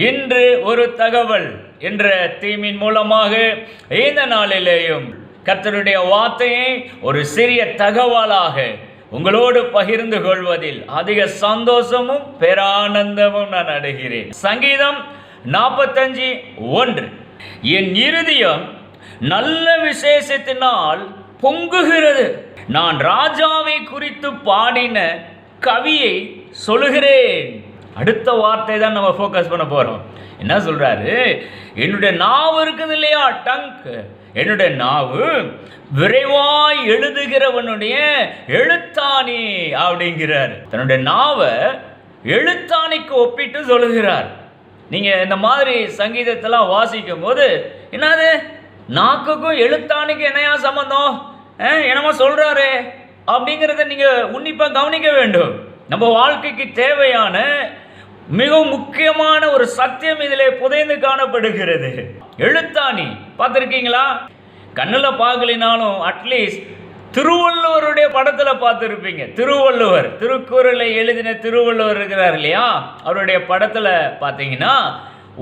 இன்று ஒரு தகவல் என்ற தீமின் மூலமாக இந்த நாளிலேயும் கர்த்தருடைய வார்த்தையை ஒரு சிறிய தகவலாக உங்களோடு பகிர்ந்து கொள்வதில் அதிக சந்தோஷமும் பேரானந்தமும் நான் அடைகிறேன். சங்கீதம் 45:1 என் இருதயம் நல்ல விசேஷத்தினால் பொங்குகிறது, நான் ராஜாவை குறித்து பாடின கவியை சொல்லுகிறேன். அடுத்த வார்த்தை தான் நம்ம ஃபோக்கஸ் பண்ண போறோம். என்ன சொல்றாரு? என்னுடைய நாவு இருக்குது இல்லையா, டங்க், என்னுடைய நாவு விரைவாய் எழுதுகிறவனுடைய எழுத்தாணி அப்படிங்கிறார். தன்னுடைய நாவை எழுத்தாணிக்கு ஒப்பிட்டு சொல்லுகிறார். நீங்க இந்த மாதிரி சங்கீதத்தெல்லாம் வாசிக்கும் போது என்னது, நாக்குக்கும் எழுத்தாணிக்கு என்னையா சம்பந்தம், என்னமோ சொல்றாரு அப்படிங்கிறத நீங்க உன்னிப்பா கவனிக்க வேண்டும். நம்ம வாழ்க்கைக்கு தேவையான மிகவும் முக்கியமான ஒரு சத்தியம் இதிலே புதைந்து காணப்படுகிறது. எழுத்தாணி பார்த்துருக்கீங்களா? கண்ணில் பார்க்கலினாலும் அட்லீஸ்ட் திருவள்ளுவருடைய படத்தில் பார்த்துருப்பீங்க. திருவள்ளுவர், திருக்குறளை எழுதின திருவள்ளுவர் இருக்கிறார் இல்லையா, அவருடைய படத்தில் பார்த்தீங்கன்னா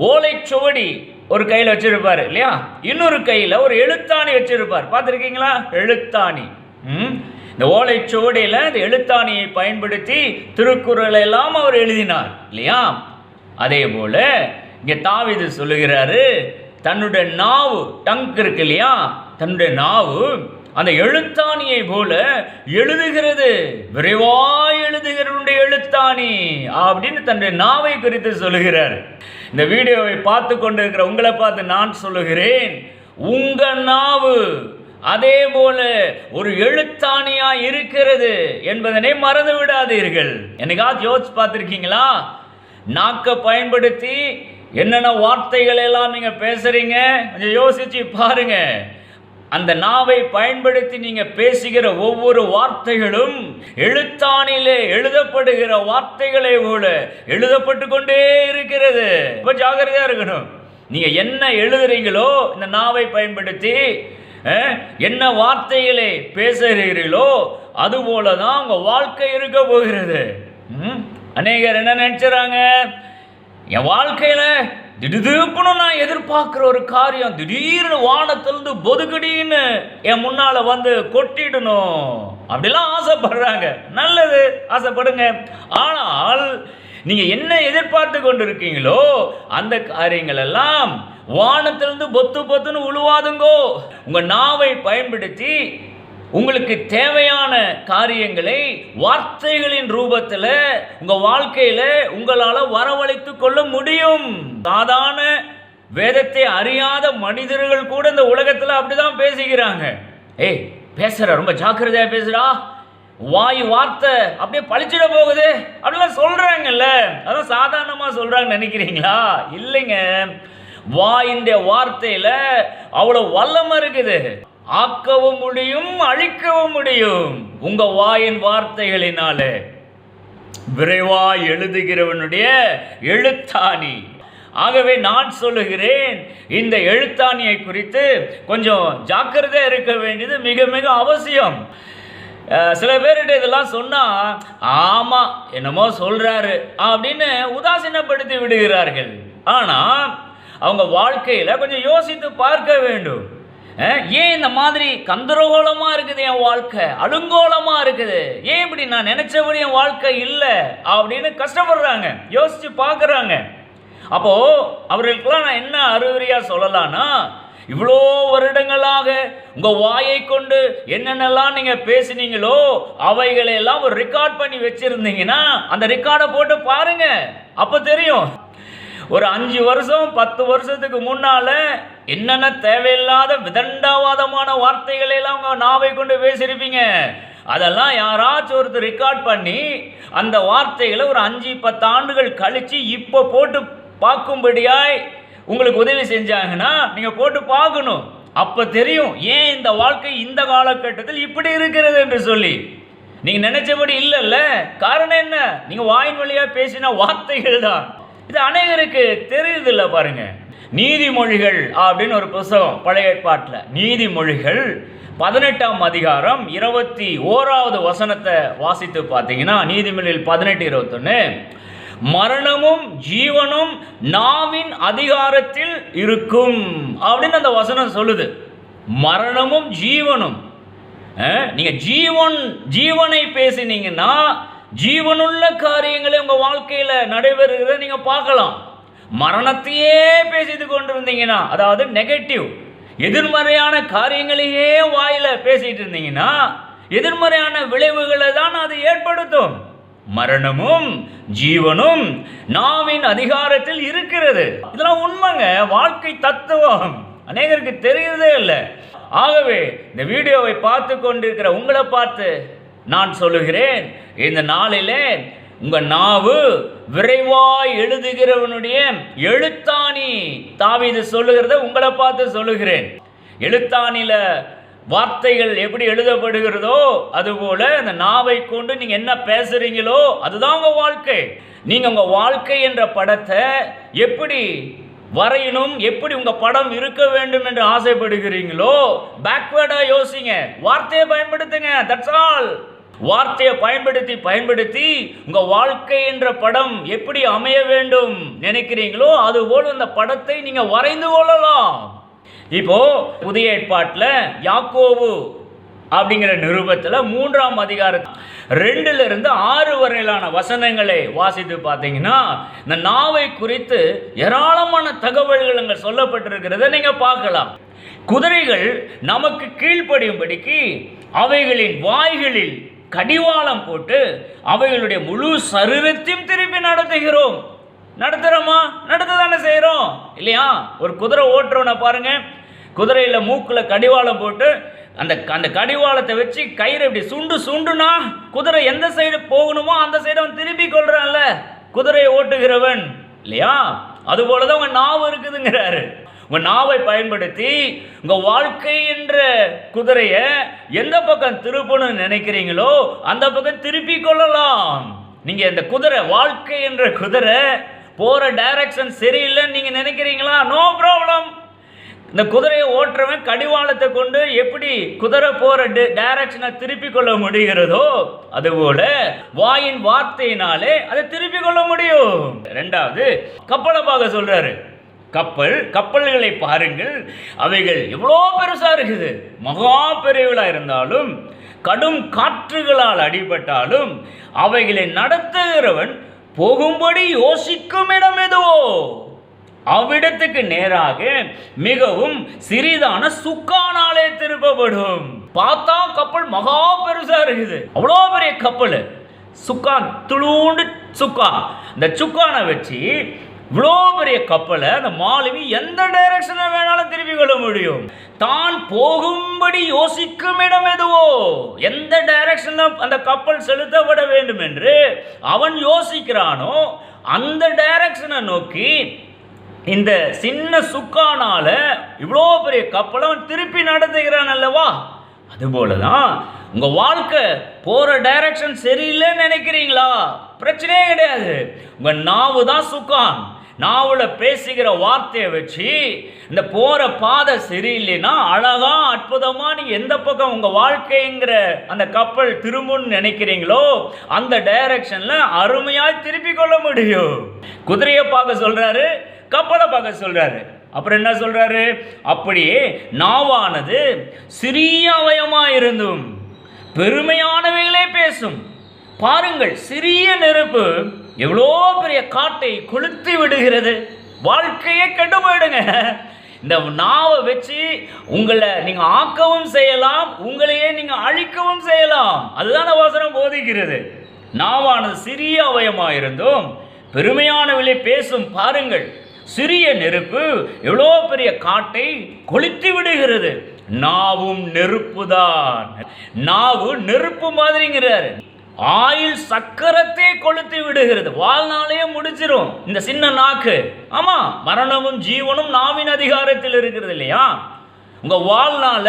ஓலைச்சுவடி ஒரு கையில் வச்சிருப்பார் இல்லையா, இன்னொரு கையில் ஒரு எழுத்தாணி வச்சிருப்பார். பார்த்துருக்கீங்களா? எழுத்தாணி. இந்த ஓலைச்சுவடியில் இந்த எழுத்தாணியை பயன்படுத்தி திருக்குறளை எல்லாம் அவர் எழுதினார் இல்லையா. அதே போல இங்கே தாவீது சொல்லுகிறாரு, தன்னுடைய நாவு, டங்க் இருக்கு இல்லையா, தன்னுடைய நாவு அந்த எழுத்தாணியை போல எழுதுகிறது, விரைவாய் எழுதுகிறவனுடைய எழுத்தாணி அப்படின்னு தன்னுடைய நாவை குறித்து சொல்லுகிறார். இந்த வீடியோவை பார்த்து கொண்டிருக்கிற உங்களை பார்த்து நான் சொல்லுகிறேன், உங்க நாவு அதே போல ஒரு எழுத்தாணியா இருக்கிறது என்பதனை மறந்து விடாதீர்கள். என்னைக்காவது யோசிச்சு பார்த்துருக்கீங்களா? நாக்கை பயன்படுத்தி என்னென்ன வார்த்தைகள் எல்லாம் நீங்க பேசுறீங்க, கொஞ்சம் யோசிச்சு பாருங்க. அந்த நாவை பயன்படுத்தி நீங்க பேசுகிற ஒவ்வொரு வார்த்தைகளும் எழுத்தாணிலே எழுதப்படுகிற வார்த்தைகளை போல எழுதப்பட்டு கொண்டே இருக்கிறது. ரொம்ப ஜாகிரதையா இருக்கணும். நீங்க என்ன எழுதுறீங்களோ இந்த நாவை பயன்படுத்தி, என்ன வார்த்தைகளை பேசுகிறீர்களோ அது போலதான் உங்க வாழ்க்கை இருக்க போகிறது. அநேகர் என்ன நினைச்சாங்க, என் வாழ்க்கையில திடீர்னு நான் எதிர்பார்க்கிற ஒரு காரியம் திடீர்னு வானத்திலிருந்து பொதுக்கடின்னு என் முன்னால வந்து கொட்டிடணும் அப்படிலாம் ஆசைப்படுறாங்க. நல்லது, ஆசைப்படுங்க. ஆனால் நீங்க என்ன எதிர்பார்த்து கொண்டு இருக்கீங்களோ அந்த காரியங்கள் எல்லாம் வானத்திலிருந்து பொத்து பொத்துன்னு உழுவாதுங்கோ. உங்க நாவை பயன்படுத்தி உங்களுக்கு தேவையான காரியங்களை வார்த்தைகளின் ரூபத்தில் உங்க வாழ்க்கையில உங்களால வரவழைத்து கொள்ள முடியும். சாதாரண வேதத்தை அறியாத மனிதர்கள் கூட இந்த உலகத்துல அப்படிதான் பேசுகிறாங்க. ஏய் பேசுற, ரொம்ப ஜாக்கிரதையா பேசுறா, வாய் வார்த்தை அப்படியே பழிச்சிட போகுது அப்படிலாம் சொல்றாங்கல்ல. அதான் சாதாரணமா சொல்றாங்க நினைக்கிறீங்களா? இல்லைங்க, வாயின் வார்த்தையில அவ்வளவு வல்லமை இருக்குது. ஆக்கவும் முடியும், அழிக்கவும் முடியும் உங்க வாயின் வார்த்தைகளினால. விரைவாய் எழுதுகிறவனுடைய எழுத்தாணி. ஆகவே நான் சொல்லுகிறேன், இந்த எழுத்தாணியை குறித்து கொஞ்சம் ஜாக்கிரதையா இருக்க வேண்டியது மிக மிக அவசியம். சில பேர்கிட்ட இதெல்லாம் சொன்னா ஆமா என்னமோ சொல்றாரு அப்படின்னு உதாசீனப்படுத்தி விடுகிறார்கள். ஆனா அவங்க வாழ்க்கையில கொஞ்சம் யோசித்து பார்க்க வேண்டும். ஏன் இந்த மாதிரி கந்தரகோலமா இருக்குது என் வாழ்க்கை, அலுங்கோலமா இருக்குது, ஏன் இப்படி நான் நினைச்சபடி என் வாழ்க்கை இல்லை அப்படின்னு கஷ்டப்படுறாங்க, யோசிச்சு பார்க்குறாங்க. அப்போ அவர்களுக்கெல்லாம் நான் என்ன அறிவுரையா சொல்லலாம்னா, இவ்வளோ வருடங்களாக உங்க வாயை கொண்டு என்னென்னலாம் நீங்க பேசினீங்களோ அவைகளை எல்லாம் ஒரு ரெக்கார்ட் பண்ணி வச்சிருந்தீங்கன்னா அந்த ரெக்கார்டை போட்டு பாருங்க, அப்ப தெரியும். ஒரு 5 வருஷம் 10 வருஷத்துக்கு முன்னால என்னென்ன தேவையில்லாத விதண்டாவாதமான வார்த்தைகளை எல்லாம் உங்க நாவை கொண்டு பேசியிருப்பீங்க. அதெல்லாம் யாராச்சும் ஒருத்தர் ரெக்கார்ட் பண்ணி அந்த வார்த்தைகளை ஒரு 5-10 ஆண்டுகள் கழிச்சு இப்போ போட்டு பார்க்கும்படியாய் உங்களுக்கு உதவி செஞ்சாங்கன்னா நீங்க போட்டு பார்க்கணும். அப்ப தெரியும் ஏன் இந்த வாழ்க்கை இந்த காலகட்டத்தில் இப்படி இருக்கிறது என்று சொல்லி. நீங்க நினைச்சபடி இல்லைல்ல, காரணம் என்ன? நீங்க வாயின் வழியா பேசின வார்த்தைகள் தான். இது அநேகருக்கு தெரியுது இல்லை. பாருங்க, நீதிமொழிகள் அப்படின்னு ஒரு புத்தகம் பழைய ஏற்பாட்டில், நீதிமொழிகள் 18ஆம் அதிகாரம் 21வது வசனத்தை வாசித்து பார்த்தீங்கன்னா, நீதிமொழிகள் 18:21, மரணமும் ஜீவனும் நாவின் அதிகாரத்தில் இருக்கும் அப்படின்னு அந்த வசனம் சொல்லுது. மரணமும் ஜீவனும். நீங்க ஜீவனை பேசினீங்கன்னா ஜீவனுள்ள காரியங்களை உங்க வாழ்க்கையில நடைபெறுகிறத நீங்க பார்க்கலாம். மரணத்தையே பேசிட்டு கொண்டிருந்தீங்கன்னா, அதாவது நெகட்டிவ் எதிர்மறையான காரியங்களையே வாயில பேசிட்டு இருந்தீங்கன்னா எதிர்மறையான விளைவுகளை தான் அது ஏற்படுத்தும். மரணமும் ஜீவனும் நாவின் அதிகாரத்தில் இருக்கிறது. இதெல்லாம் உண்மைங்க, வாழ்க்கை தத்துவம். அநேகருக்கு தெரியுறதே இல்லை. ஆகவே இந்த வீடியோவை பார்த்து கொண்டிருக்கிற உங்களை பார்த்து நான் சொல்லுகிறேன், இந்த நாளிலே உங்க நாவு விரைவாய் எழுதுகிறவனுடைய எழுத்தாணி. தாவீது சொல்லுகிறத உங்களை பார்த்து சொல்லுகிறேன். எழுத்தாணில வார்த்தைகள் எப்படி எழுதப்படுகிறதோ அதுபோல இந்த நாவை கொண்டு நீங்க என்ன பேசுறீங்களோ அதுதான் உங்க வாழ்க்கை. நீங்க உங்க வாழ்க்கை என்ற படத்தை எப்படி வரையணும், எப்படி உங்க படம் இருக்க வேண்டும் என்று ஆசைப்படுகிறீங்களோ பேக்வேர்டா யோசிங்க, வார்த்தையை பயன்படுத்துங்க. That's all. வார்த்தையை பயன்படுத்தி உங்க வாழ்க்கை என்ற படம் எப்படி அமைய வேண்டும் நினைக்கிறீங்களோ அதுபோல் அந்த படத்தை நீங்க வரைந்து கொள்ளலாம். இப்போ புதிய ஏற்பாட்டில் யாக்கோபு அப்படிங்கிற நிருபத்தில் 3ஆம் அதிகாரம் 2 to 6 வரையிலான வசனங்களை வாசித்து பார்த்தீங்கன்னா இந்த நாவை குறித்து ஏராளமான தகவல்கள் அங்கே சொல்லப்பட்டிருக்கிறத நீங்க பார்க்கலாம். குதிரைகள் நமக்கு கீழ்ப்படியும்படிக்கு அவைகளின் வாய்களில் கடிவாளம் போட்டு அவைகளுடைய முழு சரீரத்தையும் திருப்பி நடத்துகிறோம். நடத்துறோமா? நடத்ததானே செய்கிறோம் இல்லையா? ஒரு குதிரை ஓட்டுறோன்னா பாருங்க, குதிரையில மூக்குல கடிவாளம் போட்டு அந்த கடிவாளத்தை வச்சு கயிறு இப்படி சுண்டுனா குதிரை எந்த சைடு போகணுமோ அந்த சைடு அவன் திருப்பி கொள்றான்ல குதிரையை ஓட்டுகிறவன் இல்லையா? அதுபோலதான் உங்க நாவு இருக்குதுங்கிறாரு. உங்க நாவை பயன்படுத்தி உங்க வாழ்க்கை என்ற குதிரைய எந்த பக்கம் திருப்பணும்னு நினைக்கிறீங்களோ அந்த பக்கம் திருப்பி கொள்ளலாம். நீங்க இந்த குதிரை, வாழ்க்கை என்ற குதிரை போற டைரக்ஷன் சரியில்லைன்னு நீங்க நினைக்கிறீங்களா? No problem. இந்த குதிரையை ஓட்டுறவன் கடிவாளத்தை கொண்டு எப்படி குதிரை போற டைரக்ஷனை திருப்பி கொள்ள முடிகிறதோ அதுபோல வாயின் வார்த்தையினாலே அதை திருப்பி கொள்ள முடியும். 2வது கப்பலை பார்க்க சொல்றாரு. கப்பல்களை பாருங்கள், அவைகள் எவ்வளோ பெருசா இருக்குது. மகா பெரியவளா இருந்தாலும் கடும் காற்றுகளால் அடிபட்டாலும் அவைகளை நடத்துகிறவன் போகும்படி யோசிக்கும் இடம் எதுவோ அவ்விடத்துக்கு நேராக மிகவும் சிறிதான சுக்கானாலே திருப்பப்படும். பார்த்தா கப்பல் மகா பெருசா இருக்குது, அவ்வளோ பெரிய கப்பல். சுக்கான், துளூண்டு சுக்கான். இந்த சுக்கானை வச்சு இவ்வளோ பெரிய கப்பலை அந்த மாலுமி எந்த டைரக்ஷனை வேணாலும் திருப்பி கொள்ள முடியும். தான் போகும்படி யோசிக்கும் இடம் எதுவோ, எந்த டைரக்ஷன்ல அந்த கப்பல் செலுத்தப்பட வேண்டும் என்று அவன் யோசிக்கிறானோ அந்த டைரக்ஷனை நோக்கி இந்த சின்ன சுக்கானால இவ்வளோ பெரிய கப்பலை அவன் திருப்பி நடத்துகிறான் அல்லவா? அதுபோலதான் உங்க வாழ்க்கை போற டைரக்ஷன் சரியில்லைன்னு நினைக்கிறீங்களா? பிரச்சனையே கிடையாது. உங்க நாவு தான் சுக்கான். நாவுல பேசுகிற வார்த்தையை வச்சு இந்த போற பாதை சரியில்லைன்னா அழகா அற்புதமா நீங்க எந்த பக்கம் உங்க வாழ்க்கைங்கிற அந்த கப்பல் திரும்புன்னு நினைக்கிறீங்களோ அந்த டைரக்ஷன்ல அருமையாய் திருப்பி கொள்ள முடியும். குதிரையை பார்க்க சொல்றாரு, கப்பலை பார்க்க சொல்றாரு. அப்புறம் என்ன சொல்றாரு? அப்படியே நாவானது சிறிய அவயமாயிருந்தும் பெருமையானவைகளே பேசும். பாருங்கள், சிறிய நெருப்பு எவ்வளோ பெரிய காட்டை கொளுத்தி விடுகிறது. வாழ்க்கையே கெட்டு போயிடுங்க. இந்த நாவை வச்சு உங்களை நீங்க ஆக்கவும் செய்யலாம், உங்களையே நீங்க அழிக்கவும் செய்யலாம். அதுதான் வசனம் போதிக்கிறது. நாவானது சிறிய அவயமாயிருந்தும் பெருமையானவளை பேசும். பாருங்கள், சிறிய நெருப்பு எவ்வளோ பெரிய காட்டை கொளுத்தி விடுகிறது. நாவும் நெருப்பு தான். நாவு நெருப்பு மாதிரிங்கிறாரு. ஆயில் சக்கரத்தை கொளுத்தி விடுகிறது. வாழ்நாளையே முடிச்சிரும் இந்த சின்ன நாக்கு. ஆமா, மரணமும் ஜீவனும் நாவின் அதிகாரத்தில் இருக்கிறது இல்லையா? உங்க வாழ்நாள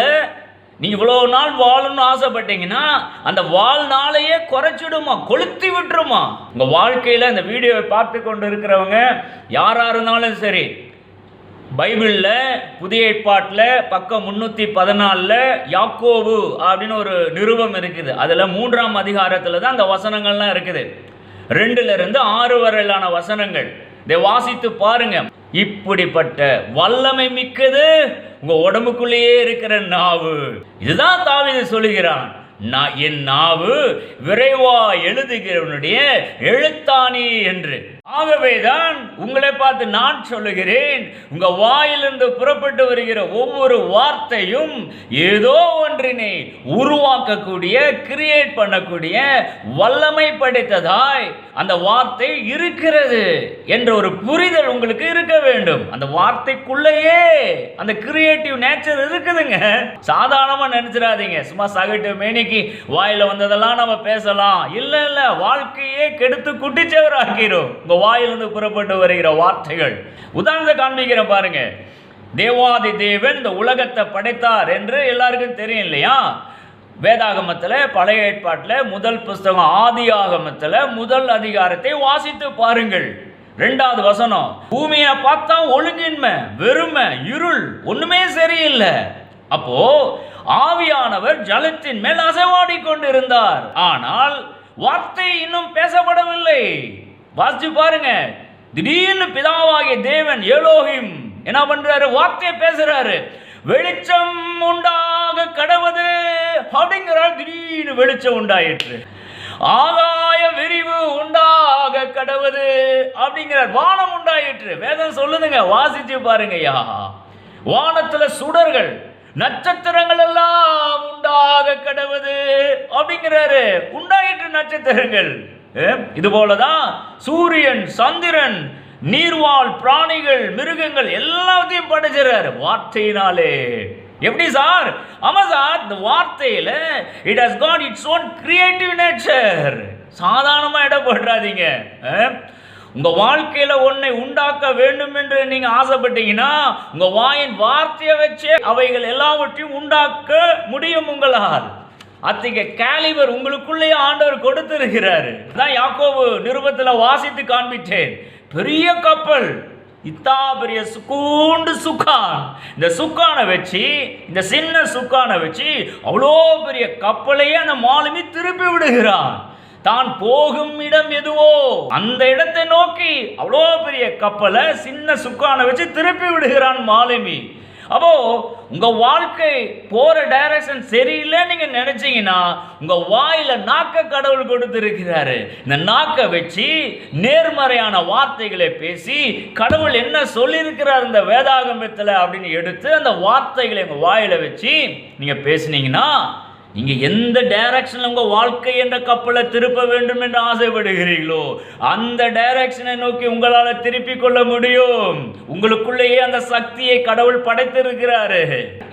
நீங்க இவ்வளவு நாள் வாழணும்னு ஆசைப்பட்டீங்கன்னா அந்த வாழ்நாளையே குறைச்சிடுமா, கொளுத்தி விட்டுருமா. உங்க வாழ்க்கையில இந்த வீடியோவை பார்த்து கொண்டு இருக்கிறவங்க யாரா இருந்தாலும் சரி, பைபிளில் புதிய ஏற்பாட்டில் பக்கம் 314 யாக்கோபு அப்படின்னு ஒரு நிருபம் இருக்குது. அதில் 3ஆம் அதிகாரத்தில் தான் அந்த வசனங்கள்லாம் இருக்குது. 2-6 வரையிலான வசனங்கள் இதை வாசித்து பாருங்க. இப்படிப்பட்ட வல்லமை மிக்கது உங்க உடம்புக்குள்ளேயே இருக்கிற நாவு. இதுதான் தாவீது சொல்லுகிறான், என் நாவு விரைவா எழுதுகிறவனுடைய எழுத்தாணி என்று. ஆகவேதான் உங்களை பார்த்து நான் சொல்லுகிறேன், உங்க வாயிலிருந்து புறப்பட்டு வருகிற ஒவ்வொரு வார்த்தையும் ஏதோ ஒன்றினை உருவாக்கக்கூடிய, கிரியேட் பண்ணக்கூடிய வல்லமை படைத்ததாய் அந்த வார்த்தை இருக்கிறது என்ற ஒரு புரிதல் உங்களுக்கு இருக்க வேண்டும். அந்த வார்த்தைக்குள்ளேயே அந்த கிரியேட்டிவ் நேச்சர் இருக்குதுங்க. சாதாரணமா நினைச்சிடாதீங்க, சும்மா சகட்டு மேனிக்கு வாயில வந்ததெல்லாம் நம்ம பேசலாம். இல்ல இல்ல, வாழ்க்கையே கெடுத்து குட்டிச்சவர் ஆக்கிறோம் வாயிலிருந்து புறப்பட்டு வருகிற வார்த்தைகள். உதாரணத்தை காண்பிக்கிறேன் பாருங்க. தேவாதி தேவன் இந்த உலகத்தை படைத்தார் என்று எல்லாருக்கும் தெரியும் இல்லையா? வேதாகமத்தில், பழைய ஏற்பாட்டில் முதல் புஸ்தகம் ஆதியாகமத்தில் முதல் அதிகாரத்தை வாசித்து பாருங்கள். 2வது வசனம், பூமியை பார்த்தா ஒழுங்கின்மை, வெறுமை, இருள், ஒண்ணுமே சரியில்லை. அப்போ ஆவியானவர் ஜலத்தின் மேல் அசைவாடி கொண்டிருந்தார். ஆனால் வார்த்தை இன்னும் பேசப்படவில்லை. வாசிச்சு பாருங்க. திடீர்னு பிதாவாகிய தேவன் எலோஹிம் என்ன பண்றாரு? வார்த்தையை பேசுறாரு. வெளிச்சம் உண்டாக கடவுது அப்படிங்கிறார். திடீர்னு வெளிச்சம் உண்டாயிற்று. ஆகாய விரிவு உண்டாக கடவுது அப்படிங்கிறார். வானம் உண்டாயிற்று. வேதம் சொல்லுதுங்க, வாசிச்சு பாருங்கய்யா. வானத்துல சுடர்கள், நட்சத்திரங்கள் எல்லாம் உண்டாக கடவுது அப்படிங்கிறாரு. உண்டாயிற்று நட்சத்திரங்கள். இது போலதான் சூரியன், சந்திரன், நீர்வாழ் பிராணிகள், மிருகங்கள் எல்லாத்தையும் படைச்சாரு வார்த்தையினாலே. எப்படி சார்? ஆமா சார், இந்த வார்த்தையில it has got its own creative nature. சாதாரணமா இடப்படுறாதீங்க. உங்க வாழ்க்கையில ஒன்னை உண்டாக்க வேண்டும் என்று நீங்க ஆசைப்பட்டீங்கன்னா உங்க வாயின் வார்த்தையை வச்சு அவைகள் எல்லாவற்றையும் உண்டாக்க முடியும் உங்களால். அத்தகைய கேலிபர் உங்களுக்குள்ளே ஆண்டவர் கொடுத்திருக்கிறாரு. தான் யாக்கோபு நிருபத்தில் வாசித்து காண்பித்தேன். பெரிய கப்பல், இத்தா பெரிய சுக்கூண்டு சுக்கான். இந்த சுக்கானை வச்சு, இந்த சின்ன சுக்கானை வச்சு அவ்வளோ பெரிய கப்பலையே அந்த மாலுமி திருப்பி விடுகிறான். தான் போகும் இடம் எதுவோ அந்த இடத்தை நோக்கி அவ்வளோ பெரிய கப்பலை சின்ன சுக்கானை வச்சு திருப்பி விடுகிறான் மாலுமி. அப்போ உங்க வாழ்க்கை போற டைரக்ஷன் சரியில்லை நீங்க நினைச்சீங்கன்னா உங்க வாயில நாக்க கடவுள் கொடுத்திருக்கிறாரு. இந்த நாக்க வச்சு நேர்மறையான வார்த்தைகளை பேசி கடவுள் என்ன சொல்லியிருக்கிறார் இந்த வேதாகமத்தில் அப்படின்னு எடுத்து அந்த வார்த்தைகளை உங்க வாயில வச்சு நீங்க பேசுனீங்கன்னா நீங்க எந்த டைரக்ஷன்ல உங்க வாழ்க்கை என்ற கப்பலை திருப்ப வேண்டும் என்று ஆசைப்படுகிறீர்களோ அந்த டைரக்ஷனை நோக்கி உங்களால் திருப்பிக் கொள்ள முடியும். உங்களுக்குள்ளேயே அந்த சக்தியை கடவுள் படைத்திருக்கிறாரு.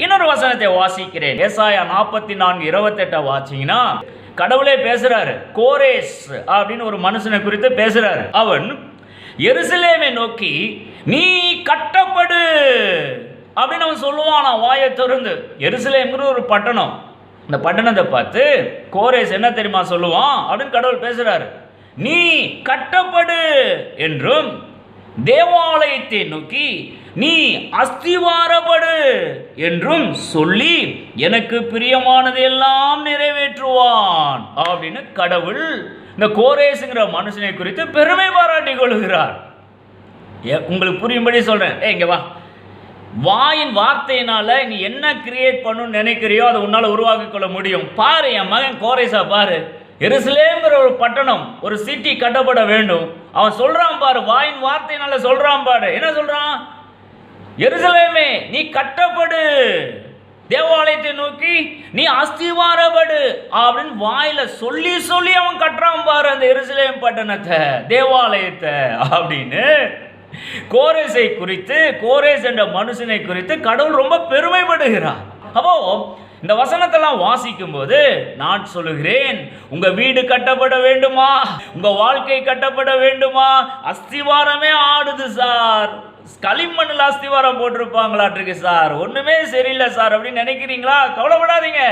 இன்னொரு வசனத்தை வாசிக்கிறேன். ஏசாயா 44:28 வாசிங்கன்னா கடவுளே பேசுறாரு. கோரேஸ் அப்படின்னு ஒரு மனுஷனை குறித்து பேசுறாரு. அவன் எருசலேமை நோக்கி நீ கட்டப்படு அப்படின்னு அவன் சொல்லுவான். வாயை திறந்து. எருசலேம்ங்கிற ஒரு பட்டணம். இந்த பட்டணத்தை பார்த்து கோரேஸ் என்ன தெரியுமா சொல்லுவான் அப்படின்னு கடவுள் பேசுறாரு. நீ கட்டப்படு என்றும் தேவாலயத்தை நோக்கி நீ அஸ்திவாரப்படு என்றும் சொல்லி எனக்கு பிரியமானது எல்லாம் நிறைவேற்றுவான் அப்படின்னு கடவுள் இந்த கோரேஸ்ங்கிற மனுஷனை குறித்து பெருமை பாராட்டி கொள்கிறார். உங்களுக்கு புரியும்படி சொல்றேன். இங்க வா. வாயின் வார்த்தையினால நீ என்ன கிரியேட் பண்ணணும்னு நினைக்கிறியோ அதை உன்னால உருவாக்கி கொள்ள முடியும். பாரு, என் மகன் கோரேஸா பாரு. எருசலேம்ங்கிற ஒரு பட்டணம், ஒரு சிட்டி கட்டப்பட வேண்டும். அவன் சொல்றான் பாரு, வாயின் வார்த்தையினால சொல்றான் பாரு. என்ன சொல்றான்? எருசலேமே நீ கட்டப்படு, தேவாலயத்தை நோக்கி நீ அஸ்திவாரப்படு அப்படின்னு வாயில சொல்லி சொல்லி அவன் கட்டுறான் பாரு அந்த எருசலேம் பட்டணத்தை, தேவாலயத்தை அப்படின்னு. கோரேஸை குறித்து, கோரேஸ் என்ற மனுஷனை குறித்து கடவுள் ரொம்ப பெருமைப்படுகிறார். அப்போ இந்த வசனத்தெல்லாம் வாசிக்கும் போது நான் சொல்லுகிறேன், உங்க வீடு கட்டப்பட வேண்டுமா, உங்க வாழ்க்கை கட்டப்பட வேண்டுமா? அஸ்திவாரமே ஆடுது சார், களிமண்ணில் அஸ்திவாரம் போட்டிருப்பாங்களாட்டிருக்கு சார், ஒண்ணுமே சரியில்லை சார் அப்படின்னு நினைக்கிறீங்களா? கவலைப்படாதீங்க.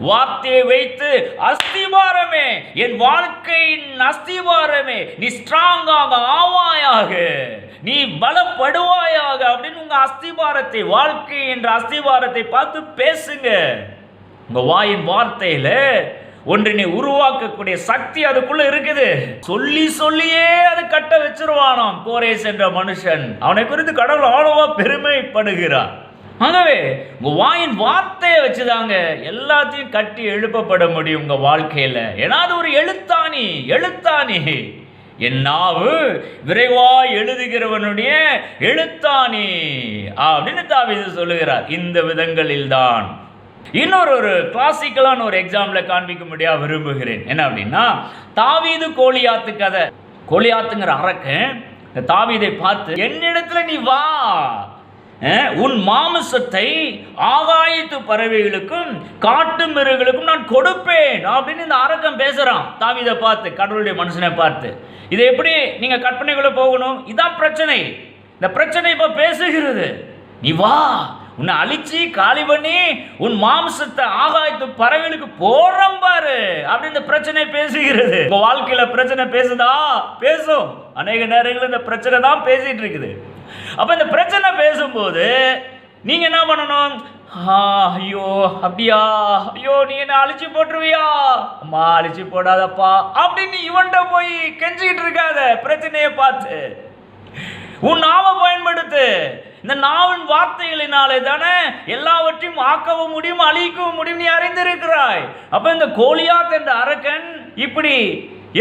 வார்த்தையை வைத்து அஸ்திவாரமே, என் வாழ்க்கையின் அஸ்திவாரமே, நீ ஸ்ட்ராங்காக ஆவாயாக, நீ பலப்படுவாயாக அப்படின்னு உங்க அஸ்திவாரத்தை, வாழ்க்கை என்ற அஸ்திவாரத்தை பார்த்து பேசுங்க. உங்க வாயின் வார்த்தையில ஒன்றினை உருவாக்கக்கூடிய சக்தி அதுக்குள்ள இருக்குது. சொல்லி சொல்லியே அது கட்ட வச்சிருவானாம் கோரேஸ் என்ற மனுஷன். அவனை குறித்து கடவுள் அவ்வளவா பெருமைப்படுகிறார். ஆகவே உங்க வாயின் வார்த்தையை வச்சுதாங்க எல்லாத்தையும் கட்டி எழுப்பப்பட முடியும் உங்க வாழ்க்கையில. ஏன்னா அது ஒரு எழுத்தாணி. என் நாவு விரைவாய் எழுதுகிறவனுடைய எழுத்தாணி அப்படின்னு தாவீது சொல்லுகிறார். இந்த விதங்களில் தான் இன்னொரு கிளாசிக்கலான ஒரு எக்ஸாம்பிள காண்பிக்க முடியா விரும்புகிறேன். என்ன அப்படின்னா, தாவீது கோலியாத்து கதை. கோலியாத்துங்கிற அரக்கன் தாவீதை பார்த்து, என்னிடத்துல நீ வா, உன் மாமிசத்தை ஆகாயத்து பறவைகளுக்கும் காட்டு மிருகங்களுக்கும் நான் கொடுப்பேன் அப்படின்னு இந்த அரக்கன் பேசுறான் தாவீதை பார்த்து, கடவுளுடைய மனுஷனை பார்த்து. இதை எப்படி நீங்க கற்பனைக்குள்ள போகணும்? இதான் பிரச்சனை. இந்த பிரச்சனை இப்ப பேசுகிறது. நீ வா, உன்னை அழிச்சு காலி பண்ணி உன் மாம்சத்தை ஆகாயத்து பறவைகளுக்கு போறோம் பாரு அப்படின்னு இந்த பிரச்சனை பேசுகிறது. உங்க வாழ்க்கையில பிரச்சனை பேசுதா? பேசும். அநேக நேரங்களில் இந்த பிரச்சனை தான் பேசிட்டு இருக்குது. அப்ப இந்த பிரச்சனை பேசும்போது நீங்க என்ன பண்ணணும்? ஐயோ அப்படியா, ஐயோ நீ என்ன அழிச்சு போட்டுருவியா, அம்மா அழிச்சு போடாதப்பா அப்படின்னு இவன்கிட்ட போய் கெஞ்சிக்கிட்டு இருக்காத. பிரச்சனையை பார்த்து உன் நாவை பயன்படுத்து. இந்த நாவின் வார்த்தைகளினாலே தானே எல்லாவற்றையும் ஆக்கவும் முடியும் அழிக்கவும் முடியும் நீ அறிந்திருக்கிறாய். அப்ப இந்த கோலியாத் என்ற அரக்கன் இப்படி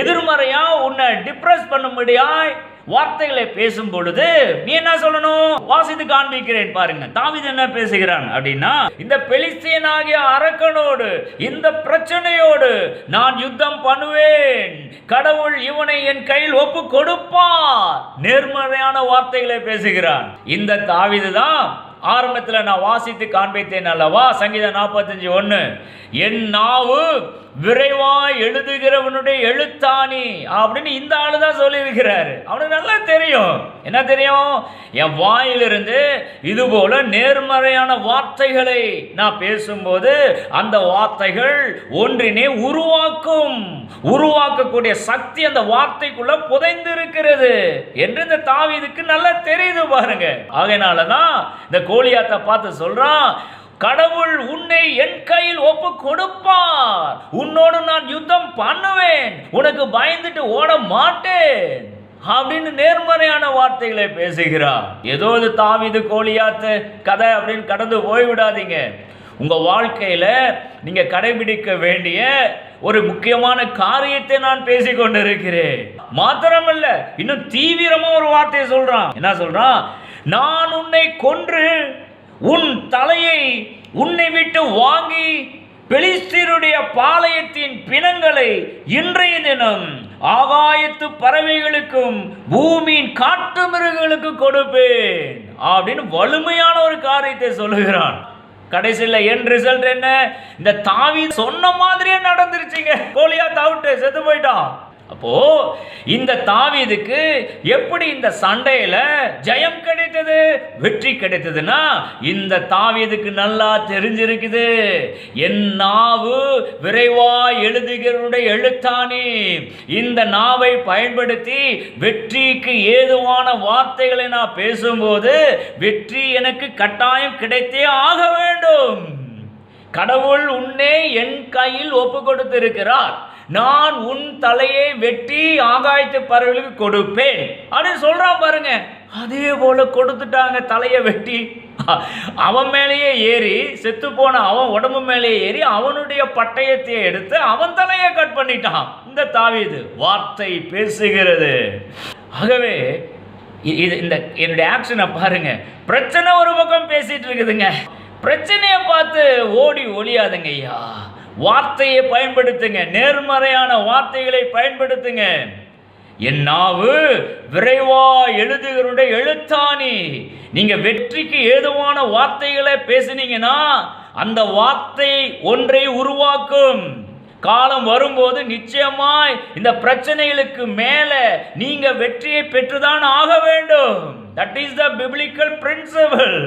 எதிர்மறையா உன்னை டிப்ரெஸ் பண்ணும்படியாய் வார்த்தைகளை பேசும் பொழுது நீ என்ன சொல்லணும்? வாசித்து காண்பிக்கிறேன் பாருங்க. தாவீது என்ன பேசுகிறான் அப்படின்னா, இந்த பெலிஸ்தியனாகிய அரக்கனோடு இந்த பிரச்சனையோடு நான் யுத்தம் பண்ணுவேன், கடவுள் இவனை என் கையில் ஒப்பு கொடுப்பார். நேர்மறையான வார்த்தைகளை பேசுகிறான். இந்த தாவீது தான் ஆரம்பத்தில் நான் வாசித்து காண்பித்தேன் அல்லவா, சங்கீதம் 45:1, என் நாவு விரைவாய் எழுதுகிறவனுடைய எழுத்தாணி அப்படின்னு இந்த ஆளு தான் சொல்லி இருக்கிறாரு. அவனுக்கு நல்லா தெரியும். என்ன தெரியும்? என் வாயிலிருந்து இது போல நேர்மறையான வார்த்தைகளை நான் பேசும்போது அந்த வார்த்தைகள் ஒன்றினை உருவாக்கக்கூடிய சக்தி அந்த வார்த்தைக்குள்ள புதைந்து இருக்கிறது என்று இந்த தாவீதுக்கு நல்லா தெரியுது பாருங்க. ஆகையினாலதான் இந்த கோலியாத்தை பார்த்து சொல்றான், கடவுள் உன்னை என் கையில் ஒப்பு கொடுப்பார், உன்னோடு நான் யுத்தம் பண்ணுவேன், உனக்கு பயந்துட்டு ஓட மாட்டேன் அப்படின்னு நேர்மறையான வார்த்தைகளை பேசுகிறார். ஏதோ இது தாவீது கோலியாத்து கதை அப்படின்னு கடந்து போய்விடாதீங்க. உங்க வாழ்க்கையில நீங்க கடைபிடிக்க வேண்டிய ஒரு முக்கியமான காரியத்தை நான் பேசிக் கொண்டிருக்கிறேன். மாத்திரமல்ல, இன்னும் தீவிரமா ஒரு வார்த்தையை சொல்றான். என்ன சொல்றான்? நான் உன்னை கொன்று உன் தலையை உன்னை விட்டு வாங்கி பெலிஸ்தீருடைய பாளையத்தின் பிணங்களை இன்றைய தினம் ஆகாயத்து பறவைகளுக்கும் பூமியின் காட்டு மிருகங்களுக்கு கொடுப்பேன் அப்படின்னு வலிமையான ஒரு காரியத்தை சொல்லுகிறான். கடைசியில் என் ரிசல்ட் என்ன? இந்த தாவீது சொன்ன மாதிரியே நடந்துருச்சுங்க. கோலியாத் அவுட், செத்து போயிட்டான். அப்போ இந்த தாவீதுக்கு எப்படி இந்த சண்டையில ஜெயம் கிடைத்தது, வெற்றி கிடைத்ததுன்னா இந்த தாவீதுக்கு நல்லா தெரிஞ்சிருக்குது. என் நாவு விரைவாய் எழுதுகிறவனுடைய எழுத்தாணி. இந்த நாவை பயன்படுத்தி வெற்றிக்கு ஏதுவான வார்த்தைகளை நான் பேசும்போது வெற்றி எனக்கு கட்டாயம் கிடைத்தே ஆக வேண்டும். கடவுள் உன்னை என் கையில் ஒப்பு கொடுத்திருக்கிறார், நான் உன் தலையை வெட்டி ஆகாயத்து பறவைகளுக்கு கொடுப்பேன் அப்படின்னு சொல்றான் பாருங்க. அதே போல கொடுத்துட்டாங்க. தலையை வெட்டி அவன் மேலேயே ஏறி, செத்து போன அவன் உடம்பு மேலேயே ஏறி அவனுடைய பட்டயத்தை எடுத்து அவன் தலையை கட் பண்ணிட்டான் இந்த தாவீது. வார்த்தை பேசுகிறது. ஆகவே இந்த என்னுடைய ஆக்ஷனை பாருங்க. பிரச்சனை ஒரு பக்கம் பேசிட்டு இருக்குதுங்க. பிரச்சனையை பார்த்து ஓடி ஒளியாதுங்க ஐயா. வார்த்தையை பயன்படுத்துங்க, நேர்மறையான வார்த்தைகளை பயன்படுத்துங்க. என் நாவு விரைவா எழுதுகிறவனுடைய எழுத்தாணி. நீங்க வெற்றிக்கு ஏதுவான வார்த்தைகளை பேசினீங்கன்னா அந்த வார்த்தை ஒன்றை உருவாக்கும். காலம் வரும்போது நிச்சயமாய் இந்த பிரச்சனைகளுக்கு மேல நீங்க வெற்றியை பெற்றுதான் ஆக வேண்டும். That is the biblical principle.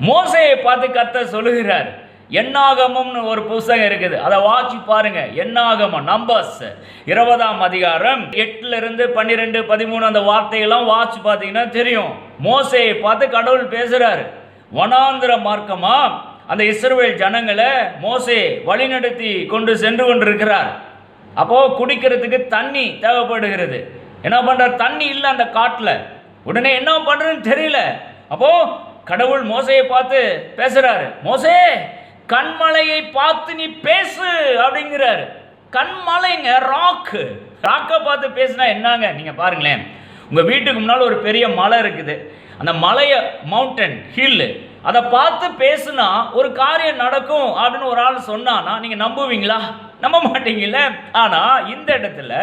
மோசேயை பார்த்து கர்த்தர் சொல்லுகிறார். எண்ணாகமம்னு ஒரு புத்தகம் இருக்குது, அதை வாசி பாருங்க. எண்ணாகமம், நம்பர்ஸ் 20ஆம் அதிகாரம் 8 12 13 அந்த வார்த்தையெல்லாம் வாசி பார்த்தீங்கன்னா தெரியும். மோசேயை பார்த்து கடவுள் பேசுறாரு. வனாந்திர மார்க்கமா அந்த இஸ்ரவேல் ஜனங்களை மோசே வழிநடத்தி கொண்டு சென்று கொண்டிருக்கிறார். அப்போ குடிக்கிறதுக்கு தண்ணி தேவைப்படுகிறது. என்ன பண்றார்? தண்ணி இல்லை அந்த காட்டில். உடனே என்ன பண்றதுன்னு தெரியல. அப்போ கடவுள் மோசையை பார்த்து பேசுறாரு. மோசே, கண்மலையை பார்த்து நீ பேசு அப்படிங்கிறாரு. கண்மலைங்க, ராக்கை பார்த்து பேசுனா என்னங்க? நீங்க பாருங்களேன், உங்க வீட்டுக்கு முன்னால் ஒரு பெரிய மலை இருக்குது. அந்த மலையை, மவுண்டன் ஹில், அதை பார்த்து பேசுனா ஒரு காரியம் நடக்கும் அப்படின்னு ஒரு ஆள் சொன்னானா நீங்க நம்புவீங்களா? நம்ப மாட்டீங்கல்ல. ஆனா இந்த இடத்துல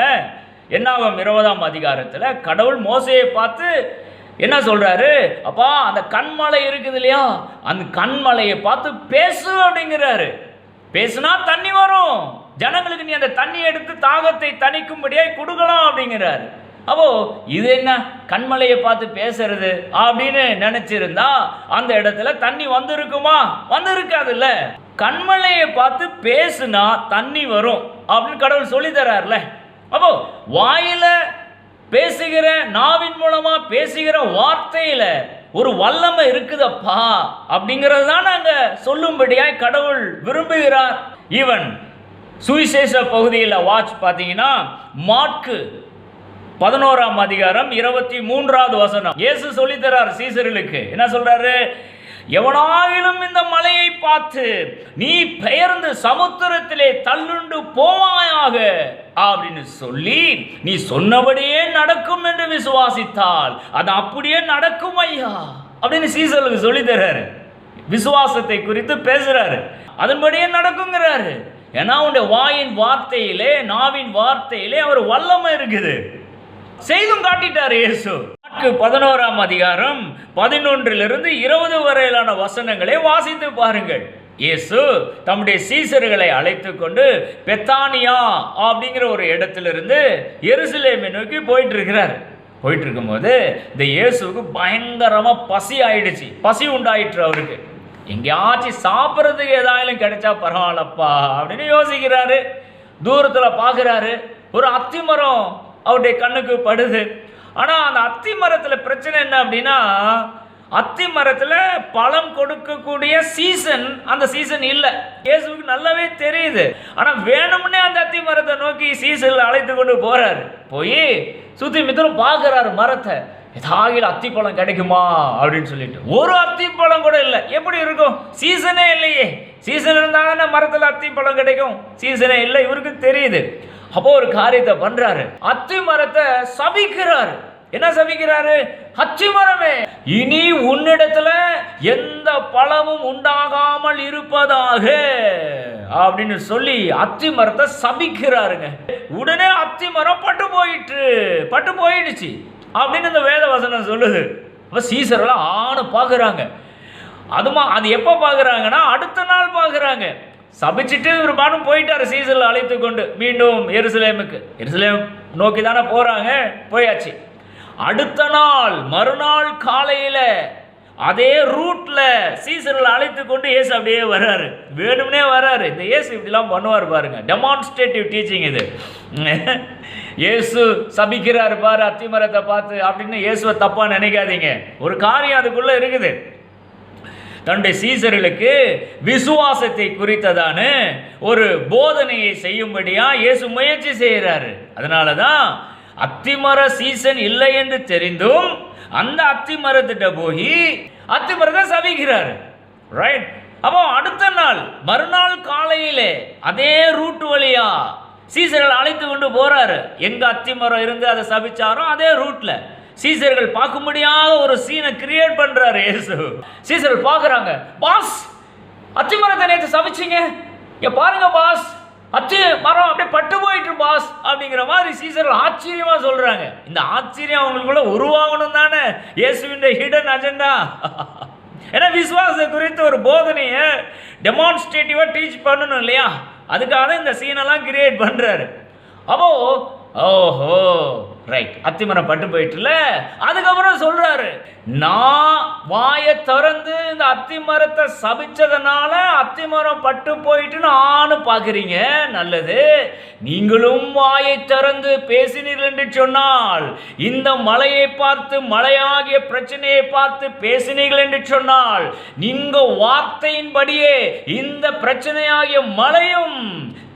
என்னாகும்? 20ஆம் அதிகாரத்தில் கடவுள் மோசையை பார்த்து என்ன சொல்றாரு? அப்பா, அந்த கண்மலை இருக்குது இல்லையா, அந்த கண்மலையை பார்த்து பேசு அப்படிங்கிறாரு. பேசுனா தண்ணி வரும், ஜனங்களுக்கு நீ அந்த தண்ணி எடுத்து தாகத்தை தணிக்கும்படியாய் கொடுக்கலாம் அப்படிங்கிறாரு. அப்போ இது என்ன கண்மலையை பார்த்து பேசுறது அப்படின்னு நினைச்சிருந்தா அந்த இடத்துல தண்ணி வந்திருக்குமா? வந்திருக்காதுல்ல. கண்மலையை பார்த்து பேசுனா தண்ணி வரும் அப்படின்னு கடவுள் சொல்லி தர்றாருல. அப்போ வாயில பேசுகிற, நாவின் மூலமா பேசுகிற வார்த்தையில ஒரு வல்லமை இருக்குதப்பா அப்படிங்கிறது தான் நாங்க சொல்லும்படியாய் கடவுள் விரும்புகிறார். ஈவன் சுவிசேஷ பகுதியில் வாட்ச் பார்த்தீங்கன்னா மாற்கு 11ஆம் அதிகாரம் 23வது வசனம் இயேசு சொல்லித்தரார் சீசர்களுக்கு. என்ன சொல்றாரு? எவனாயிலும் இந்த மலையை பார்த்து நீ பெயர்ந்து சமுத்திரத்திலே தள்ளுண்டு போவாயாக அப்படின்னு சொல்லி நீ சொன்னபடியே நடக்கும் என்று விசுவாசித்தால் அது அப்படியே நடக்கும் ஐயா அப்படின்னு சீசர்களுக்கு சொல்லி தர்றாரு. விசுவாசத்தை குறித்து பேசுறாரு, அதன்படியே நடக்குங்கிறாரு. ஏன்னா உன்னுடைய வாயின் வார்த்தையிலே, நாவின் வார்த்தையிலே அவர் வல்லமை இருக்குது. செய்தும் காட்டிட்டார் இயேசு. 11ஆம் அதிகாரம் 11லிருந்து 20 வரையிலான வசனங்களை வாசித்து பாருங்கள். இயேசு தம்முடைய சீசர்களை அழைத்து கொண்டு பெத்தானியா அப்படிங்கிற ஒரு இடத்திலிருந்து எருசலேமை நோக்கி போயிட்டு இருக்கிறார். போயிட்டு இருக்கும்போது இந்த இயேசுக்கு பயங்கரமா பசி ஆயிடுச்சு. பசி உண்டாயிற்று அவருக்கு. எங்கேயாச்சும் சாப்பிட்றதுக்கு ஏதாயிலும் கிடைச்சா பரவாயில்லப்பா அப்படின்னு யோசிக்கிறாரு. தூரத்தில் பார்க்குறாரு, ஒரு அத்தி மரம் அவருடைய கண்ணுக்கு படுது. ஆனால் அந்த அத்தி மரத்தில் பிரச்சனை என்ன அப்படின்னா, அத்தி மரத்தில் பழம் கொடுக்கக்கூடிய சீசன் அந்த சீசன் இல்லை. இயேசுவுக்கு நல்லாவே தெரியுது. ஆனால் வேணும்னே அந்த அத்தி மரத்தை நோக்கி சீசனில் அழைத்து கொண்டு போறாரு. போய் சுற்றி மித்தலும் பார்க்குறாரு மரத்தை, ஏதாகில அத்திப்பழம் கிடைக்குமா அப்படின்னு சொல்லிட்டு. ஒரு அத்திப்பழம் கூட இல்லை. எப்படி இருக்கும்? சீசனே இல்லையே. சீசன் இருந்தால் தானே மரத்தில் அத்திப்பழம் கிடைக்கும். சீசனே இல்லை, இவருக்கு தெரியுது. அப்போ ஒரு காரியத்தை பண்றாரு, அத்தி மரத்தை சபிக்கிறாரு. என்ன சபிக்கிறாரு? அத்தி மரமே, இனி உன்னிடத்துல எந்த பழமும் உண்டாகாமல் இருப்பதாக அப்படின்னு சொல்லி அத்தி மரத்தை சபிக்கிறாருங்க. உடனே அத்தி மரம் பட்டு போயிடுச்சு அப்படின்னு இந்த வேத வசனம் சொல்லுது. அப்ப சீசரெல்லாம் ஆணு பார்க்குறாங்க. அது எப்போ பார்க்குறாங்கன்னா அடுத்த நாள் பார்க்குறாங்க. சபிச்சுட்டு ஒரு பாடும் போயிட்டார் சீசரில் அழைத்து கொண்டு மீண்டும் எருசலேம் நோக்கி தானே போகிறாங்க. போயாச்சு. அடுத்த நாள் மறுநாள் காலையில் அதே ரூட்டில் சீசரில் அழைத்து கொண்டு இயேசு அப்படியே வர்றாரு. வேணும்னே வர்றாரு. இந்த இயேசு இப்படிலாம் பண்ணுவார் பாருங்க. டெமான்ஸ்ட்ரேட்டிவ் டீச்சிங் இது. இயேசு சபிக்கிறார் பாரு அத்திமரத்தை பார்த்து அப்படின்னு இயேசுவை தப்பாக நினைக்காதீங்க. ஒரு காரியம் அதுக்குள்ளே இருக்குது. தன்னுடைய சீசர்களுக்கு விசுவாசத்தை குறித்ததான ஒரு போதனையை செய்யும்படியா இயேசு முயற்சி செய்கிறாரு. அதனால தான் அத்திமர சீசன் இல்லை என்று தெரிந்தும் அந்த அத்திமரத்திட்ட போய் அத்திமரத்தை சபிக்கிறாரு. ரைட். அப்போ அடுத்த நாள் மறுநாள் காலையிலே அதே ரூட் வழியா சீசர்கள் அழைத்து கொண்டு போறாரு. எங்க அத்திமரம் இருந்து அதை சபிச்சாரோ அதே ரூட்ல சீசர்கள் பார்க்கும்படியாக ஒரு சீனை கிரியேட் பண்றாரு இயேசு. சீசர்கள் பார்க்குறாங்க, பாஸ் அத்திமரத்தை நேற்று சபிச்சிங்க, பாருங்க பாஸ், அத்தி மரம் அப்படியே பட்டு போயிட்டு பாஸ் அப்படிங்கிற மாதிரி சீசர்கள் ஆச்சரியமா சொல்றாங்க. இந்த ஆச்சரியம் அவங்களுக்குள்ள உருவாகணும் தானே இயேசுவின் ஹிடன் அஜெண்டா. ஏன்னா விசுவாச குறித்து ஒரு போதனையை டெமான்ஸ்ட்ரேட்டிவா டீச் பண்ணணும் இல்லையா? அதுக்காக இந்த சீனெல்லாம் கிரியேட் பண்றாரு. அப்போ ஓஹோ ரைட், அத்திமரம் பட்டு போயிட்டுல. அதுக்கப்புறம் சொல்றாரு, நான் வாயை திறந்து இந்த அத்திமரத்தை சபிச்சதுனால அத்திமரம் பட்டு போயிட்டுன்னு ஆணு பாக்குறீங்க. நல்லது, நீங்களும் வாயை திறந்து பேசினீர்கள் என்று சொன்னால், இந்த மலையை பார்த்து, மலையாகிய பிரச்சனையை பார்த்து பேசினீர்கள் என்று சொன்னால், நீங்க வார்த்தையின்படியே இந்த பிரச்சனையாகிய மலையும்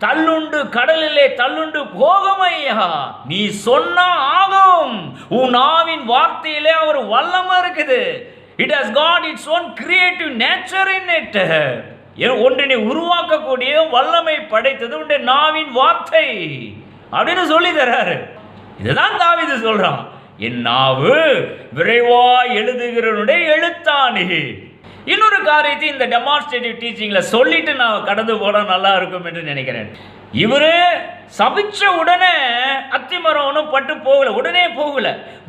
தள்ளுண்டு கடலிலே தள்ளுண்டு போகுமையா. நீ சொன்னா ஆகும். உன் நாவின் வார்த்தையிலே ஒரு வல்லமை இருக்குது. It has got its own creative nature in it. ஒன்றினை உருவாக்கக்கூடிய வல்லமை படைத்தது உன்னுடைய நாவின் வார்த்தை அப்படின்னு சொல்லி தர்றாரு. இதுதான் தாவீது சொல்றான், என் நாவு விரைவாய் எழுதுகிறவனுடைய எழுத்தாணி. இன்னொரு காரியத்தை இந்த டெமான்ஸ்ட்ரேட்டிவ் டீச்சிங்ல சொல்லிட்டு நான் கடந்து போனா நல்லா இருக்கும் என்று நினைக்கிறேன். இவரு சபிச்ச உடனே அத்திமரம் ஒன்றும் பட்டு போகல, உடனே போகல.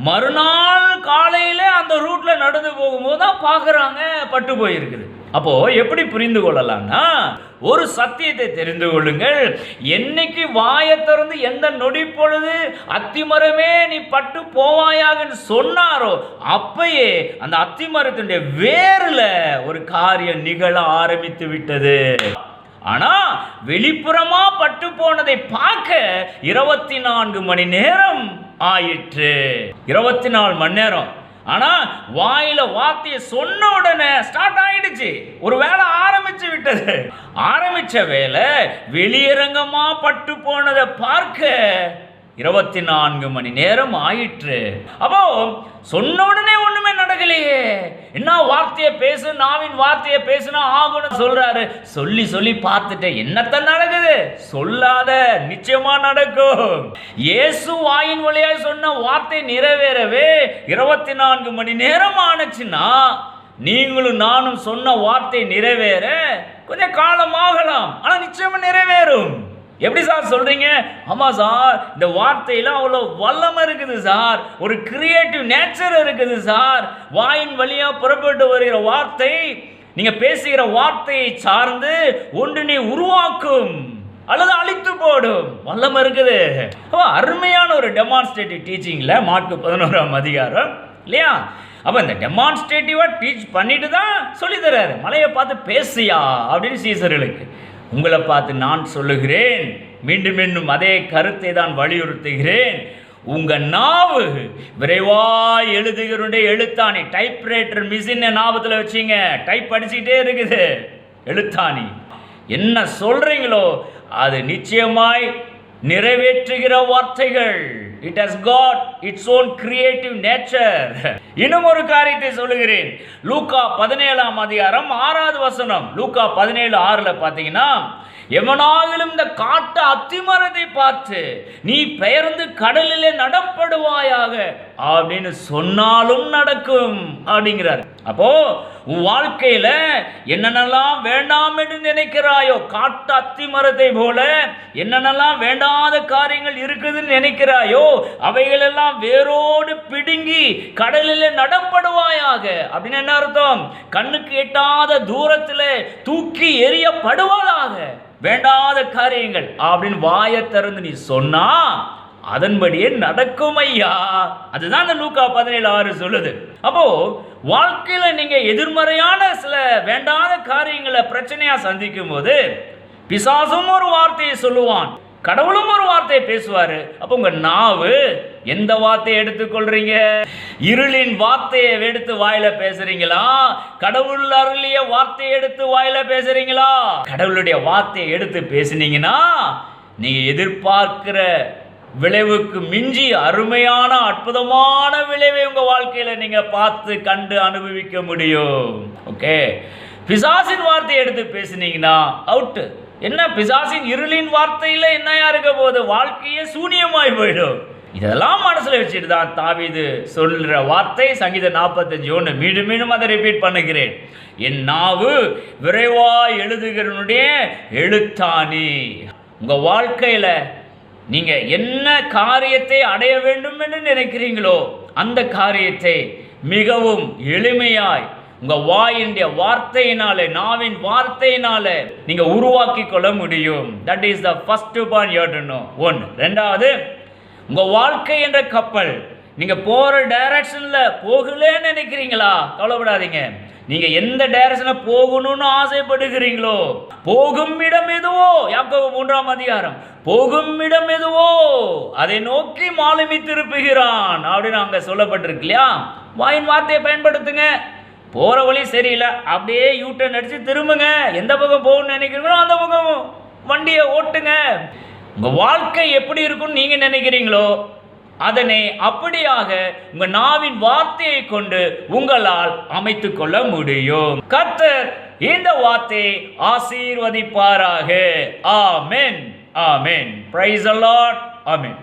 மறுநாள் காலையில அந்த ரூட்ல நடந்து போகும்போது தான் பார்க்குறாங்க பட்டு போயிருக்குது. அப்போ எப்படி புரிந்து கொள்ளலாம்னா, ஒரு சத்தியத்தை தெரிந்து கொள்ளுங்கள். என்னைக்கு வாயை திறந்து எந்த நொடி பொழுது அத்திமரமே நீ பட்டு போவாயாக சொன்னாரோ அப்பயே அந்த அத்திமரத்தினுடைய வேர்ல ஒரு காரியம் நிகழ ஆரம்பித்து விட்டது. ஆனா வெளிப்புறமா பட்டு போனதை பார்க்க 24 மணி நேரம் ஆயிற்று. 24 மணி நேரம். ஆனா வாயில வார்த்தையை சொன்ன உடனே ஸ்டார்ட் ஆயிடுச்சு. ஒரு வேலை ஆரம்பிச்சு விட்டது. ஆரம்பிச்ச வேலை வெளியரங்கமா பட்டு போனதை பார்க்க 24 மணி நேரம் ஆயிற்று. அப்போ சொன்ன உடனே ஒண்ணுமே நடக்கலையே. என்ன வார்த்தையை பேசு, நாவின் வார்த்தையை பேசுனா ஆகும்னு சொல்றாரு. சொல்லி சொல்லி பார்த்துட்டு என்னத்த நடக்குது? சொல்லாத, நிச்சயமா நடக்கும். இயேசு வாயின் வழியா சொன்ன வார்த்தை நிறைவேறவே 24 மணி நேரம் ஆனச்சுன்னா, நீங்களும் நானும் சொன்ன வார்த்தை நிறைவேற கொஞ்சம் காலமாகலாம், ஆனா நிச்சயமா நிறைவேறும். எப்படி சார் சொல்றீங்க? ஆமா சார், இந்த வார்த்தையில அவ்வளோ வல்லமை இருக்குது சார், ஒரு கிரியேட்டிவ் நேச்சர் இருக்குது சார். வாயின் வழியா புறப்பட்டு வருகிற வார்த்தை, நீங்க பேசுகிற வார்த்தையை சார்ந்து ஒன்றினை உருவாக்கும் அல்லது அழித்து போடும் வல்லமை இருக்குது. அருமையான ஒரு டெமான்ஸ்ட்ரேட்டிவ் டீச்சிங்ல மார்க்கு 11ஆம் அதிகாரம் இல்லையா? அப்ப இந்த டெமான்ஸ்ட்ரேட்டிவா டீச் பண்ணிட்டு தான் சொல்லி தர்றாரு. மலையை பார்த்து பேசியா அப்படின்னு சீசர்களுக்கு. உங்களை பார்த்து நான் சொல்லுகிறேன், மீண்டும் மீண்டும் அதே கருத்தை தான் வலியுறுத்துகிறேன். உங்க நாவு விரைவாய் எழுதுகிறவனுடைய எழுத்தாணி. டைப்ரைட்டர் மிஷினை ஞாபகத்தில் வச்சிங்க, டைப் அடிச்சுக்கிட்டே இருக்குது. எழுத்தாணி என்ன சொல்றீங்களோ அது நிச்சயமாய் நிறைவேற்றுகிற வார்த்தைகள். It has got its own creative nature. இன்னும் ஒரு காரியத்தை சொல்லுகிறேன். லூக்கா 17ஆம் அதிகாரம் 6வது வசனம். லூக்கா 17:6 பார்த்தீங்கன்னா, எவனாகிலும் இந்த காட்டு அத்திமரத்தை பார்த்து நீ பெயர்ந்து கடலிலே நடப்படுவாயாக அப்படின்னு சொன்னாலும் நடக்கும் அப்படிங்கிறார். அப்போ உன் வாழ்க்கையில என்னென்னலாம் வேண்டாம் என்று நினைக்கிறாயோ, காட்டு அத்திமரத்தை போல என்னென்னலாம் வேண்டாத காரியங்கள் இருக்குதுன்னு நினைக்கிறாயோ, அவைகளெல்லாம் வேரோடு பிடுங்கி கடலிலே நடப்படுவாயாக அப்படின்னு என்ன அர்த்தம்? கண்ணுக்கு எட்டாத தூரத்தில் தூக்கி எறியப்படுவதாக வேண்டாத காரியங்கள் அப்படின்னு வாயை திறந்து நீ சொன்னா அதன்படியே நடக்கும் ஐயா. அதுதான் இந்த லூக்கா 17:6 சொல்லுது. அப்போ வாழ்க்கையில நீங்க எதிர்மறையான சில வேண்டாத காரியங்களை பிரச்சனையா சந்திக்கும் போது பிசாசும் ஒரு வார்த்தையை சொல்லுவான், கடவுளும் ஒரு வார்த்தையை பேசுவாரு. அப்போ உங்க நாவு எந்த வார்த்தையை எடுத்துக்கொள்றீங்க? இருளின் வார்த்தையை எடுத்து வாயில பேசுறீங்களா? கடவுள் அருளிய வார்த்தையை எடுத்து வாயில பேசுறீங்களா? கடவுளுடைய வார்த்தையை எடுத்து பேசினீங்கன்னா நீங்க எதிர்பார்க்கிற விளைவுக்கு மிஞ்சி அருமையான அற்புதமான விளைவை உங்க வாழ்க்கையில நீங்க பார்த்து கண்டு அனுபவிக்க முடியும். ஓகே, பிசாசின் வார்த்தையை எடுத்து பேசினீங்கன்னா அவுட். என்ன பிசாசின் இருளின் வார்த்தையில என்னையா இருக்க போது? வாழ்க்கையே சூனியமாய் போயிடும். இதெல்லாம் மனசுல வச்சுட்டு தான் தாவீது சொல்ற வார்த்தை சங்கீதம் 45:1. மீண்டும் மீண்டும் அதை ரிப்பீட் பண்ணுகிறேன். என் நாவு விரைவாய் எழுதுகிறவனுடைய எழுத்தாணி. உங்க வாழ்க்கையில நீங்க என்ன காரியத்தை அடைய வேண்டும் என்று நினைக்கிறீங்களோ அந்த காரியத்தை மிகவும் எளிமையாய் உங்க வாயினுடைய வார்த்தையினாலே, நாவின் வார்த்தையினாலே நீங்க உருவாக்கி கொள்ள முடியும். That is the first point you have to know. One. ரெண்டாவது, உங்க வாழ்க்கை என்ற கப்பல் நீங்க போற டைரக்ஷன்ல போகலன்னு நினைக்கிறீங்களா? கவலைப்படாதீங்க. நீங்க எந்த டைரக்ஷன்ல போகணும்னு ஆசைப்படுகிறீங்களோ, போகும் இடம் எதுவோ, யாக்கோபு 3ஆம் அதிகாரம், போகும் இடம் எதுவோ அதை நோக்கி மாலுமி திருப்புகிறான் அப்படின்னு அங்க சொல்லப்பட்டிருக்கு இல்லையா? வாயின் வார்த்தையை பயன்படுத்துங்க. போற வழி சரியில்லை, அப்படியே யூட்டர்ன் அடிச்சு திரும்புங்க. எந்த பக்கம் போகணும்னு நினைக்கிறீங்களோ அந்த பக்கம் வண்டியை ஓட்டுங்க. உங்க வாழ்க்கை எப்படி இருக்கும்னு நீங்க நினைக்கிறீங்களோ அதனை அப்படியாக உங்க நாவின் வார்த்தையை கொண்டு உங்களால் அமைத்துக் கொள்ள முடியும். கர்த்தர் இந்த வார்த்தையை ஆசீர்வதிப்பாராக. ஆமென், ஆமென். Praise the lord. ஆமென்.